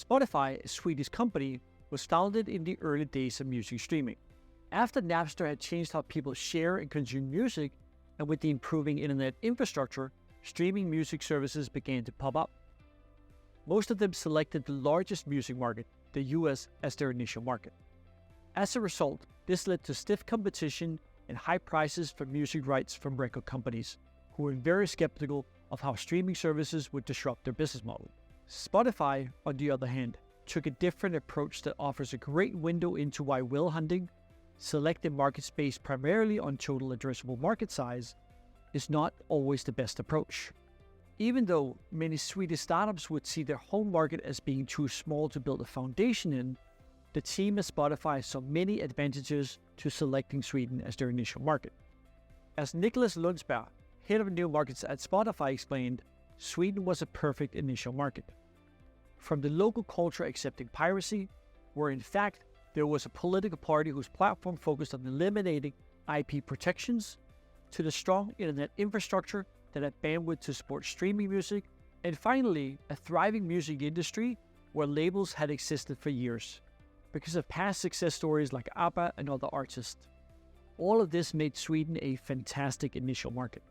Spotify, a Swedish company, was founded in the early days of music streaming. After Napster had changed how people share and consume music, and with the improving internet infrastructure, streaming music services began to pop up. Most of them selected the largest music market, the US, as their initial market. As a result, this led to stiff competition and high prices for music rights from record companies, who were very skeptical of how streaming services would disrupt their business model. Spotify, on the other hand, took a different approach that offers a great window into why whale hunting, selected market space primarily on total addressable market size, is not always the best approach. Even though many Swedish startups would see their home market as being too small to build a foundation in, the team at Spotify saw many advantages to selecting Sweden as their initial market. As Nicholas Lundsberg, head of new markets at Spotify, explained, Sweden was a perfect initial market. From the local culture accepting piracy, where in fact there was a political party whose platform focused on eliminating IP protections, to the strong internet infrastructure that had bandwidth to support streaming music, and finally, a thriving music industry where labels had existed for years, because of past success stories like ABBA and other artists. All of this made Sweden a fantastic initial market.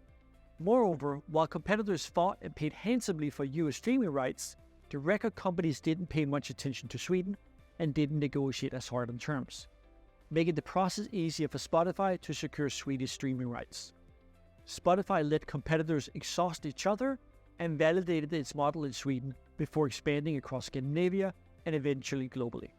Moreover, while competitors fought and paid handsomely for US streaming rights, the record companies didn't pay much attention to Sweden and didn't negotiate as hard on terms, making the process easier for Spotify to secure Swedish streaming rights. Spotify let competitors exhaust each other and validated its model in Sweden before expanding across Scandinavia and eventually globally.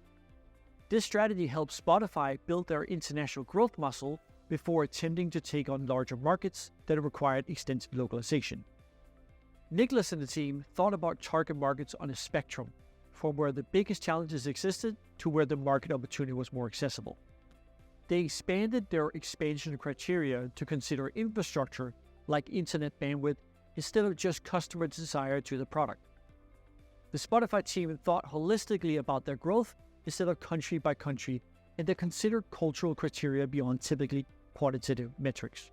This strategy helped Spotify build their international growth muscle before attempting to take on larger markets that required extensive localization. Nicholas and the team thought about target markets on a spectrum, from where the biggest challenges existed to where the market opportunity was more accessible. They expanded their expansion criteria to consider infrastructure like internet bandwidth instead of just customer desire to the product. The Spotify team thought holistically about their growth instead of country by country, and they considered cultural criteria beyond typically quantitative metrics.